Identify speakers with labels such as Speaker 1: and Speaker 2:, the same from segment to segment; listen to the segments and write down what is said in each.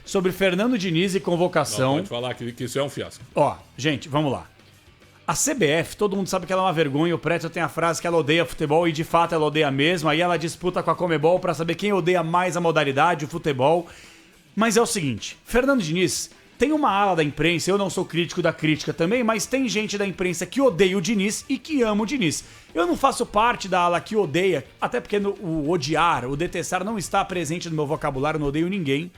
Speaker 1: sobre Fernando Diniz e convocação.
Speaker 2: Não, pode falar que isso é um fiasco.
Speaker 1: Ó, gente, vamos lá. A CBF, todo mundo sabe que ela é uma vergonha. O Pretzel tem a frase que ela odeia futebol e de fato ela odeia mesmo. Aí ela disputa com a Conmebol pra saber quem odeia mais a modalidade, o futebol. Mas é o seguinte, Fernando Diniz tem uma ala da imprensa, eu não sou crítico da crítica também, mas tem gente da imprensa que odeia o Diniz e que ama o Diniz. Eu não faço parte da ala que odeia, até porque o odiar, o detestar não está presente no meu vocabulário, não odeio ninguém.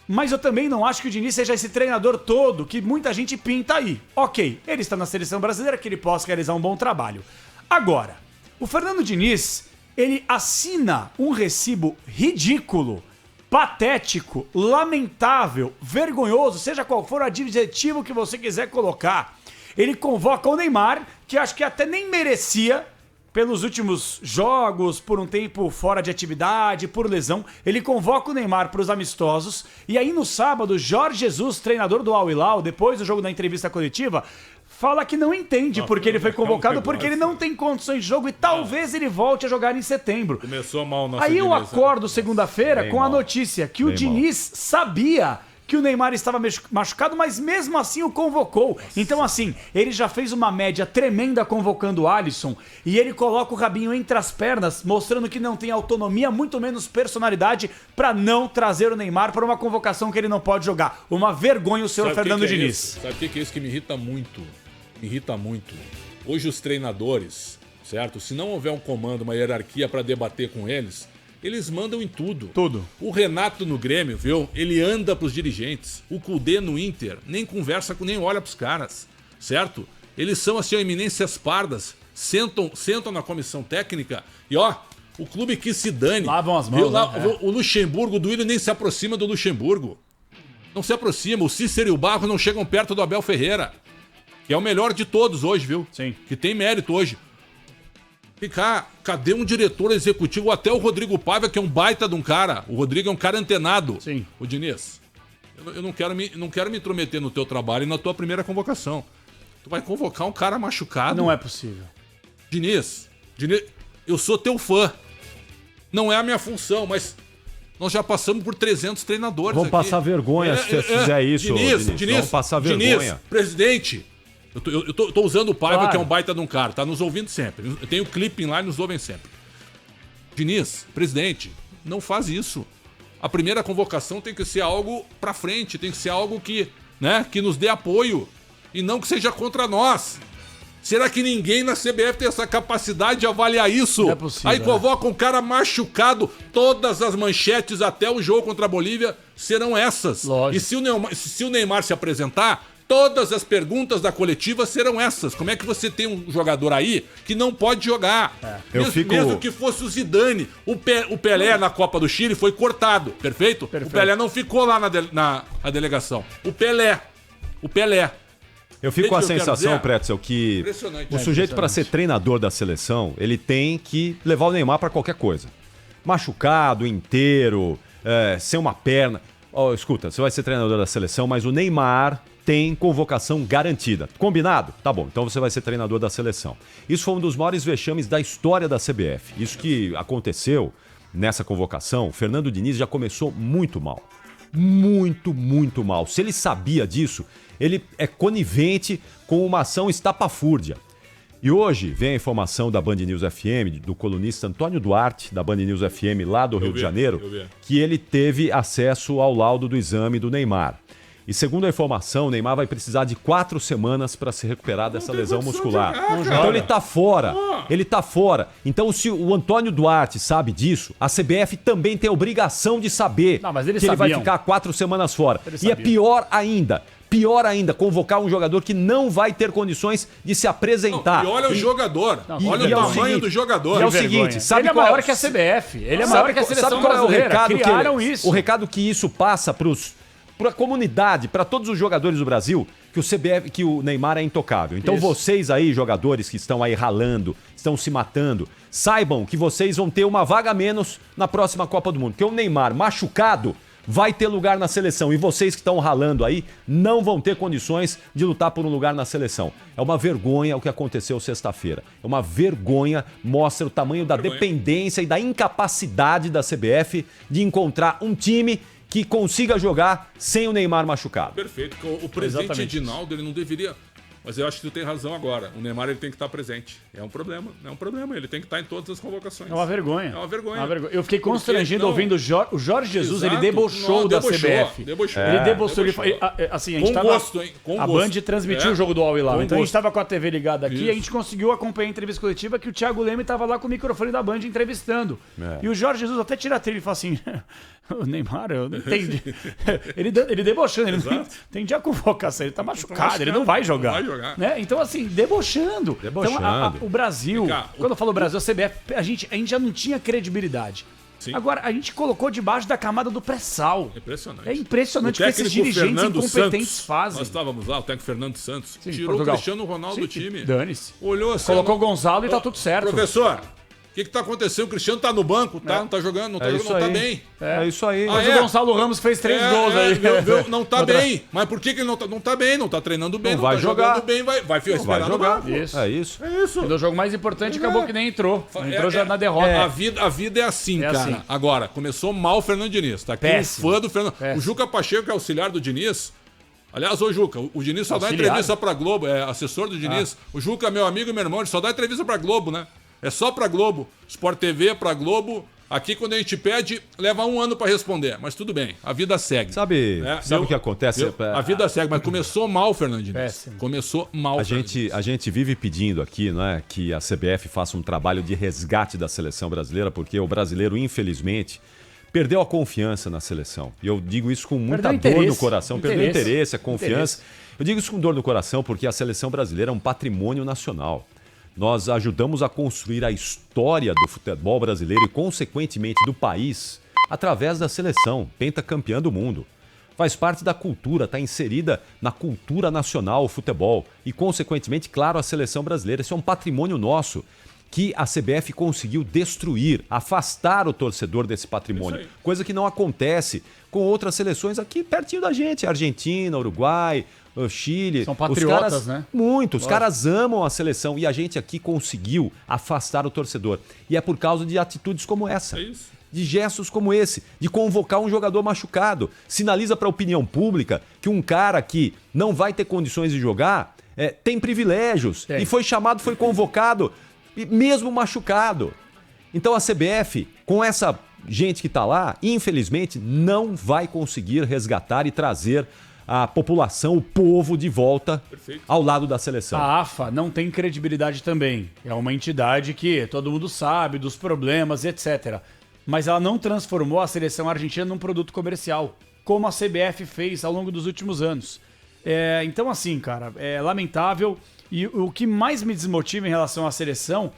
Speaker 1: Mas eu também não acho que o Diniz seja esse treinador todo que muita gente pinta aí. Ok, ele está na seleção brasileira, que ele possa realizar um bom trabalho. Agora, o Fernando Diniz, ele assina um recibo ridículo, patético, lamentável, vergonhoso, seja qual for o adjetivo que você quiser colocar. Ele convoca o Neymar, que acho que até nem merecia, pelos últimos jogos, por um tempo fora de atividade, por lesão. Ele convoca o Neymar para os amistosos. E aí no sábado, Jorge Jesus, treinador do Al Hilal, depois do jogo da entrevista coletiva, fala que não entende porque ele foi convocado, porque ele não tem condições de jogo e talvez ele volte a jogar em setembro.
Speaker 2: Começou mal nossa
Speaker 1: Aí eu
Speaker 2: direção.
Speaker 1: acordo segunda-feira com a notícia que o Diniz sabia que o Neymar estava machucado, mas mesmo assim o convocou. Então assim, ele já fez uma média tremenda convocando o Alisson e ele coloca o rabinho entre as pernas, mostrando que não tem autonomia, muito menos personalidade, pra não trazer o Neymar para uma convocação que ele não pode jogar. Uma vergonha o senhor Fernando Diniz.
Speaker 2: Sabe o que é isso que me irrita muito? Me irrita muito. Hoje os treinadores, certo? Se não houver um comando, uma hierarquia para debater com eles, eles mandam em tudo.
Speaker 1: Tudo.
Speaker 2: O Renato no Grêmio, viu? Ele anda pros dirigentes. O Kudê no Inter nem conversa com, nem olha pros caras, certo? Eles são assim, eminências pardas. Sentam na comissão técnica e ó, o clube que se dane.
Speaker 1: Lavam as mãos.
Speaker 2: Viu? Lá,
Speaker 1: Né?
Speaker 2: o Luxemburgo, do Willian nem se aproxima do Luxemburgo. Não se aproxima. O Cícero e o Barro não chegam perto do Abel Ferreira, que é o melhor de todos hoje, viu?
Speaker 1: Sim.
Speaker 2: Que tem mérito hoje. Cadê um diretor executivo? Até o Rodrigo Paiva, que é um baita de um cara. O Rodrigo é um cara antenado.
Speaker 1: Sim.
Speaker 2: O Diniz, eu não quero me intrometer no teu trabalho e na tua primeira convocação. Tu vai convocar um cara machucado?
Speaker 1: Não é possível.
Speaker 2: Diniz, eu sou teu fã. Não é a minha função, mas nós já passamos por 300 treinadores
Speaker 3: Vamos
Speaker 2: aqui.
Speaker 3: passar vergonha se você fizer isso, Diniz. Vamos passar vergonha.
Speaker 2: Diniz, presidente... Eu tô usando o Paiva,
Speaker 1: Claro.
Speaker 2: que é um baita de um cara, tá nos ouvindo sempre. Eu tenho clipping lá e nos ouvem sempre. Diniz, presidente, não faz isso. A primeira convocação tem que ser algo pra frente, tem que ser algo que, né, que nos dê apoio e não que seja contra nós. Será que ninguém na CBF tem essa capacidade de avaliar isso?
Speaker 1: Não é possível,
Speaker 2: Aí convoca um cara machucado, todas as manchetes até o jogo contra a Bolívia serão essas.
Speaker 1: Lógico.
Speaker 2: E se o Neymar se apresentar, todas as perguntas da coletiva serão essas. Como é que você tem um jogador aí que não pode jogar? Mesmo que fosse o Zidane. O Pelé na Copa do Chile foi cortado, perfeito? O Pelé não ficou lá na delegação. O Pelé.
Speaker 3: Eu fico com a
Speaker 2: Entende o que eu quero
Speaker 3: sensação,
Speaker 2: dizer?
Speaker 3: Pretzel, que
Speaker 2: Impressionante.
Speaker 3: o sujeito para ser treinador da seleção, ele tem que levar o Neymar para qualquer coisa. Machucado, inteiro, sem uma perna. Oh, escuta, você vai ser treinador da seleção, mas o Neymar tem convocação garantida. Combinado? Tá bom, então você vai ser treinador da seleção. Isso foi um dos maiores vexames da história da CBF. Isso que aconteceu nessa convocação, Fernando Diniz já começou muito mal. Muito mal. Se ele sabia disso, ele é conivente com uma ação estapafúrdia. E hoje vem a informação da Band News FM, do colunista Antônio Duarte, da Band News FM lá do Rio de Janeiro, que ele teve acesso ao laudo do exame do Neymar. E segundo a informação, o Neymar vai precisar de 4 semanas para se recuperar dessa lesão muscular. Então ele tá fora. Ele tá fora. Então se o Antônio Duarte sabe disso, a CBF também tem a obrigação de saber
Speaker 1: mas eles
Speaker 3: que ele vai
Speaker 1: sabiam.
Speaker 3: ficar 4 semanas fora.
Speaker 1: Eles
Speaker 3: E é
Speaker 1: sabiam.
Speaker 3: pior ainda, convocar um jogador que não vai ter condições de se apresentar.
Speaker 2: E olha o jogador. Olha o tamanho do jogador.
Speaker 3: E é o seguinte, sabe
Speaker 1: ele é
Speaker 3: qual
Speaker 1: maior que a CBF. Ele é maior que a seleção brasileira. Criaram isso.
Speaker 3: O recado que isso passa para a comunidade, para todos os jogadores do Brasil, que o Neymar é intocável. Então vocês aí, jogadores que estão aí ralando, estão se matando, saibam que vocês vão ter uma vaga a menos na próxima Copa do Mundo. Porque o Neymar machucado vai ter lugar na seleção. E vocês que estão ralando aí não vão ter condições de lutar por um lugar na seleção. É uma vergonha o que aconteceu sexta-feira. É uma vergonha, mostra o tamanho da dependência e da incapacidade da CBF de encontrar um time que consiga jogar sem o Neymar machucado.
Speaker 2: Perfeito. O presidente
Speaker 1: Exatamente.
Speaker 2: Edinaldo, ele não deveria... Mas eu acho que tu tem razão agora. O Neymar ele tem que estar presente. É um problema. Ele tem que estar em todas as convocações.
Speaker 1: É uma vergonha.
Speaker 2: É uma vergonha.
Speaker 1: Eu fiquei
Speaker 2: Porque,
Speaker 1: constrangido
Speaker 2: não,
Speaker 1: ouvindo o Jorge Jesus,
Speaker 2: exato,
Speaker 1: ele debochou
Speaker 2: não,
Speaker 1: da
Speaker 2: debochou,
Speaker 1: CBF.
Speaker 2: debochou.
Speaker 1: Ele debochou.
Speaker 2: debochou.
Speaker 1: Assim, a gente
Speaker 2: Com
Speaker 1: tava,
Speaker 2: gosto, hein? Com
Speaker 1: a
Speaker 2: gosto.
Speaker 1: Band transmitiu
Speaker 2: É.
Speaker 1: o jogo do Al Hilal.
Speaker 2: Com
Speaker 1: Então a gente
Speaker 2: gosto.
Speaker 1: tava com a TV ligada aqui e a
Speaker 2: Isso.
Speaker 1: gente conseguiu acompanhar a entrevista coletiva que o Thiago Leme tava lá com o microfone da Band entrevistando. E o Jorge Jesus até tira a trilha e fala assim... O Neymar, eu não entendi. ele debochando, ele não entendi a convocação, ele tá machucado, ele não vai jogar.
Speaker 2: Não vai jogar.
Speaker 1: Né? Então, assim, debochando.
Speaker 3: Debochando.
Speaker 1: Então, o Brasil,
Speaker 2: Vem cá,
Speaker 1: quando eu falo Brasil, a CBF, a gente já não tinha credibilidade.
Speaker 2: Sim.
Speaker 1: Agora, a gente colocou debaixo da camada do pré-sal.
Speaker 2: Impressionante.
Speaker 1: É impressionante o que
Speaker 2: O
Speaker 1: esses
Speaker 2: técnico
Speaker 1: dirigentes
Speaker 2: Fernando
Speaker 1: incompetentes
Speaker 2: Santos,
Speaker 1: fazem.
Speaker 2: Nós estávamos lá, o técnico Fernando Santos,
Speaker 1: Sim,
Speaker 2: tirou
Speaker 1: Portugal.
Speaker 2: o Cristiano Ronaldo do time.
Speaker 1: Dane-se.
Speaker 2: Olhou assim.
Speaker 1: Colocou o Gonzalo e tá tudo certo.
Speaker 2: Professor, o que tá acontecendo? O Cristiano tá no banco, tá? Não tá jogando, não tá jogando, não tá bem.
Speaker 3: É isso aí.
Speaker 1: Mas
Speaker 2: Ah, é?
Speaker 1: o Gonçalo Ramos fez 3 gols aí.
Speaker 2: Não tá bem. Mas por que ele não tá bem? Não tá treinando bem,
Speaker 3: Não
Speaker 2: não
Speaker 3: vai
Speaker 2: tá
Speaker 3: jogar.
Speaker 2: jogando bem, vai
Speaker 3: Vai
Speaker 2: esperar no
Speaker 3: jogar.
Speaker 2: banco.
Speaker 1: Isso.
Speaker 3: É isso.
Speaker 2: É isso.
Speaker 1: E no jogo mais importante acabou que nem entrou. Entrou já na derrota.
Speaker 2: A vida é assim,
Speaker 1: É
Speaker 2: cara.
Speaker 1: assim.
Speaker 2: Agora, começou mal o Fernando Diniz. Tá aqui
Speaker 1: Péssimo.
Speaker 2: um fã do Fernando.
Speaker 1: Péssimo.
Speaker 2: O Juca Pacheco, que é auxiliar do Diniz. Aliás, ô Juca, o Diniz só dá
Speaker 1: Auxiliar?
Speaker 2: entrevista pra Globo, é assessor do Diniz. O Juca, meu amigo e meu irmão, ele só dá entrevista pra Globo, né? É só pra Globo. Sport TV pra Globo. Aqui, quando a gente pede, leva 1 ano pra responder. Mas tudo bem, a vida segue.
Speaker 3: Sabe
Speaker 2: Viu?
Speaker 3: o que acontece?
Speaker 2: Viu? A vida segue, mas começou mal, Fernando Diniz.
Speaker 1: Péssimo.
Speaker 2: Começou mal,
Speaker 3: A
Speaker 2: Fernando Diniz.
Speaker 3: gente vive pedindo aqui, não é, que a CBF faça um trabalho de resgate da seleção brasileira, porque o brasileiro, infelizmente, perdeu a confiança na seleção. E eu digo isso com muita
Speaker 1: Perdeu
Speaker 3: dor no
Speaker 1: interesse.
Speaker 3: coração, perdeu o interesse, a confiança. Eu digo isso com dor no coração porque a seleção brasileira é um patrimônio nacional. Nós ajudamos a construir a história do futebol brasileiro e, consequentemente, do país através da seleção, pentacampeã do mundo. Faz parte da cultura, está inserida na cultura nacional o futebol e, consequentemente, claro, a seleção brasileira. Isso é um patrimônio nosso que a CBF conseguiu destruir, afastar o torcedor desse patrimônio,
Speaker 2: Isso aí.
Speaker 3: coisa que não acontece com outras seleções aqui pertinho da gente, Argentina, Uruguai, o Chile.
Speaker 1: São patriotas,
Speaker 3: os caras,
Speaker 1: né?
Speaker 3: Muito, os caras amam a seleção e a gente aqui conseguiu afastar o torcedor. E é por causa de atitudes como essa.
Speaker 2: É isso.
Speaker 3: De gestos como esse, de convocar um jogador machucado. Sinaliza para a opinião pública que um cara que não vai ter condições de jogar tem privilégios.
Speaker 1: Tem.
Speaker 3: E foi chamado, foi convocado, e mesmo machucado. Então a CBF, com essa gente que está lá, infelizmente, não vai conseguir resgatar e trazer a população, o povo de volta
Speaker 2: Perfeito.
Speaker 3: ao lado da seleção.
Speaker 1: A AFA não tem credibilidade também. É uma entidade que todo mundo sabe dos problemas, etc. Mas ela não transformou a seleção argentina num produto comercial, como a CBF fez ao longo dos últimos anos. Então, assim, cara, é lamentável. E o que mais me desmotiva em relação à seleção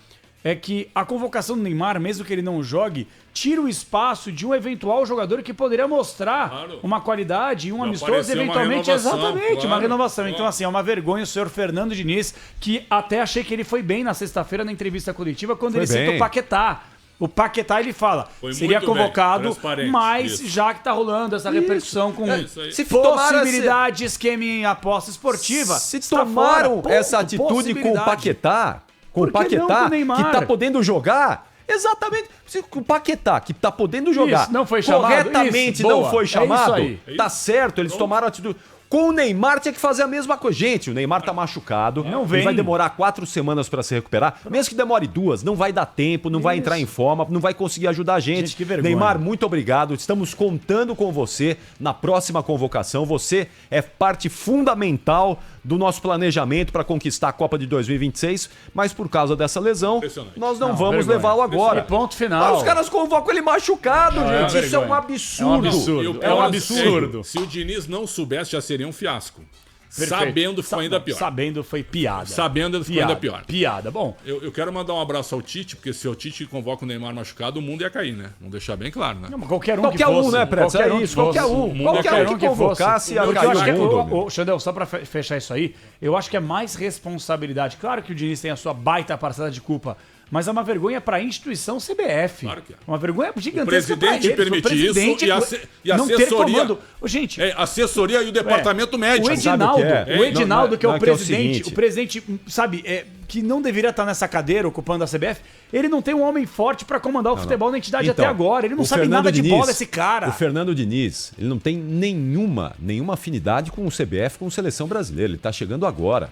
Speaker 1: é que a convocação do Neymar, mesmo que ele não jogue, tira o espaço de um eventual jogador que poderia mostrar
Speaker 2: Claro.
Speaker 1: uma qualidade e um
Speaker 2: Vai
Speaker 1: amistoso,
Speaker 2: aparecer uma
Speaker 1: eventualmente,
Speaker 2: renovação,
Speaker 1: exatamente, uma
Speaker 2: claro,
Speaker 1: renovação.
Speaker 2: claro.
Speaker 1: Então, assim, é uma vergonha o senhor Fernando Diniz, que até achei que ele foi bem na sexta-feira na entrevista coletiva, quando
Speaker 3: Foi
Speaker 1: ele cita
Speaker 3: bem.
Speaker 1: o Paquetá. O Paquetá, ele fala,
Speaker 2: Foi
Speaker 1: seria
Speaker 2: muito bem,
Speaker 1: convocado,
Speaker 2: transparente,
Speaker 1: mas
Speaker 2: isso.
Speaker 1: já que tá rolando essa repercussão com
Speaker 2: isso aí.
Speaker 3: Se tomaram
Speaker 1: possibilidade de esquema em aposta esportiva,
Speaker 3: Se
Speaker 1: está
Speaker 3: tomaram
Speaker 1: fora, ponto,
Speaker 3: essa atitude com o
Speaker 1: possibilidade.
Speaker 3: Paquetá,
Speaker 1: Por que não com o Neymar?
Speaker 3: que tá podendo jogar, exatamente, se o Paquetá, que tá podendo jogar,
Speaker 1: Isso, não foi chamado,
Speaker 3: corretamente
Speaker 1: isso,
Speaker 3: não
Speaker 1: boa,
Speaker 3: foi
Speaker 1: é isso
Speaker 3: chamado,
Speaker 1: aí.
Speaker 3: tá certo, eles tomaram atitude. Com o Neymar tinha que fazer a mesma coisa. Gente, o Neymar tá machucado.
Speaker 1: Não
Speaker 3: Ele
Speaker 1: vem.
Speaker 3: vai demorar 4 semanas pra se recuperar. Mesmo que demore 2, não vai dar tempo, não vai entrar em forma, não vai conseguir ajudar a gente.
Speaker 1: Gente, que vergonha.
Speaker 3: Neymar, muito obrigado. Estamos contando com você na próxima convocação. Você é parte fundamental do nosso planejamento para conquistar a Copa de 2026, mas por causa dessa lesão,
Speaker 2: Impressionante.
Speaker 3: nós não
Speaker 1: Não,
Speaker 3: vamos
Speaker 1: vergonha.
Speaker 3: levá-lo agora.
Speaker 1: E ponto final.
Speaker 3: Mas os caras convocam ele machucado,
Speaker 1: É uma
Speaker 3: gente. Isso é um
Speaker 1: vergonha.
Speaker 3: absurdo.
Speaker 1: É um absurdo.
Speaker 2: E o
Speaker 1: É um
Speaker 2: pior,
Speaker 1: absurdo.
Speaker 2: Se o Diniz não soubesse, já seria um fiasco.
Speaker 1: Perfeito.
Speaker 2: Sabendo foi ainda pior.
Speaker 1: Sabendo foi piada.
Speaker 2: Sabendo foi ainda pior.
Speaker 1: Piada. Bom,
Speaker 2: Eu quero mandar um abraço ao Tite, porque se o Tite convoca o Neymar machucado, o mundo ia cair, né? Vamos deixar bem claro, né?
Speaker 1: não, mas qualquer um
Speaker 3: Qualquer
Speaker 1: que fosse.
Speaker 3: um, né, Pretz?
Speaker 1: Qualquer
Speaker 3: É
Speaker 1: um que
Speaker 3: isso, qualquer
Speaker 1: fosse.
Speaker 3: um. Qualquer um que
Speaker 1: fosse.
Speaker 3: convocasse ia
Speaker 1: Eu
Speaker 3: cair
Speaker 1: acho que
Speaker 3: no mundo.
Speaker 1: Ô, Xandão, só pra fechar isso aí, eu acho que é mais responsabilidade. Claro que o Diniz tem a sua baita parcela de culpa mas é uma vergonha para a instituição CBF.
Speaker 2: Claro que é.
Speaker 1: Uma vergonha gigantesca para
Speaker 2: presidente
Speaker 1: eles.
Speaker 2: permite isso e a
Speaker 1: não ter
Speaker 2: assessoria-
Speaker 1: comando. Ô, gente,
Speaker 2: assessoria e o departamento médico.
Speaker 1: o
Speaker 3: sabe
Speaker 1: Edinaldo,
Speaker 3: o que é?
Speaker 1: o Edinaldo, que é o
Speaker 3: Não, que é o
Speaker 1: presidente,
Speaker 3: seguinte.
Speaker 1: o presidente, sabe, que não deveria estar nessa cadeira ocupando a CBF, ele não tem um homem forte para comandar o futebol na entidade
Speaker 3: Então,
Speaker 1: até agora. Ele não
Speaker 3: o
Speaker 1: sabe
Speaker 3: Fernando
Speaker 1: nada de
Speaker 3: Diniz,
Speaker 1: bola, esse cara.
Speaker 3: O Fernando Diniz, ele não tem nenhuma afinidade com o CBF, com a seleção brasileira. Ele tá chegando agora.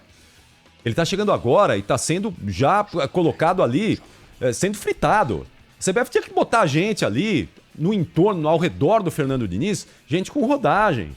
Speaker 3: Ele tá chegando agora e tá sendo já colocado ali, sendo fritado. A CBF tinha que botar a gente ali, no entorno, ao redor do Fernando Diniz, gente com rodagem.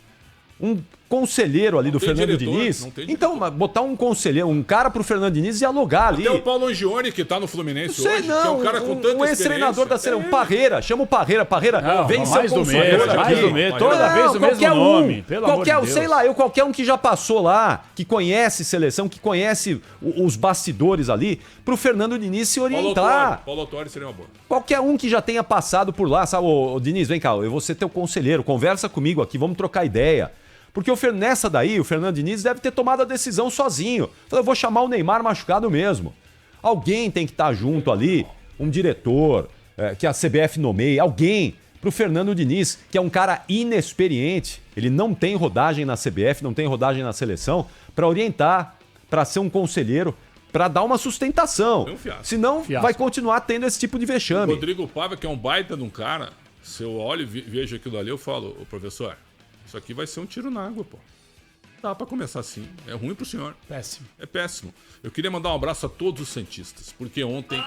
Speaker 3: Um conselheiro ali do
Speaker 2: tem
Speaker 3: Fernando
Speaker 2: diretor,
Speaker 3: Diniz.
Speaker 2: não tem
Speaker 3: Então, botar um conselheiro, um cara pro Fernando Diniz dialogar ali.
Speaker 2: Tem o Paulo Angione, que tá no Fluminense
Speaker 3: Sei
Speaker 2: hoje,
Speaker 3: não,
Speaker 2: que é um cara com tanta
Speaker 3: um ex-treinador da
Speaker 2: experiência.
Speaker 3: seleção. Parreira, chama o Parreira. Parreira, vem ser
Speaker 1: mais
Speaker 3: o
Speaker 1: do
Speaker 3: consultor
Speaker 1: mesmo,
Speaker 3: aqui.
Speaker 1: mais do mesmo. Toda
Speaker 2: Não,
Speaker 1: vez o mesmo
Speaker 3: qualquer
Speaker 1: nome, pelo amor de Deus.
Speaker 3: sei lá, qualquer um que já passou lá, que conhece seleção, que conhece os bastidores ali, pro Fernando Diniz se orientar.
Speaker 2: Paulo Autuori seria uma boa.
Speaker 3: Qualquer um que já tenha passado por lá, sabe? Ô, Diniz, vem cá, eu vou ser teu conselheiro, conversa comigo aqui, vamos trocar ideia. Porque nessa daí, o Fernando Diniz deve ter tomado a decisão sozinho. Falou, eu vou chamar o Neymar machucado mesmo. Alguém tem que estar junto ali, um diretor, que a CBF nomeie, alguém pro Fernando Diniz, que é um cara inexperiente. Ele não tem rodagem na CBF, não tem rodagem na seleção, para orientar, para ser um conselheiro, para dar uma sustentação.
Speaker 2: Foi um fiasco.
Speaker 3: Senão
Speaker 1: Fiasco.
Speaker 3: vai continuar tendo esse tipo de vexame.
Speaker 2: Rodrigo Paiva, que é um baita de um cara, se eu olho e vejo aquilo ali, eu falo, ô professor, isso aqui vai ser um tiro na água, pô. Dá pra começar assim. É ruim pro senhor.
Speaker 1: Péssimo.
Speaker 2: É péssimo. Eu queria mandar um abraço a todos os santistas, porque ontem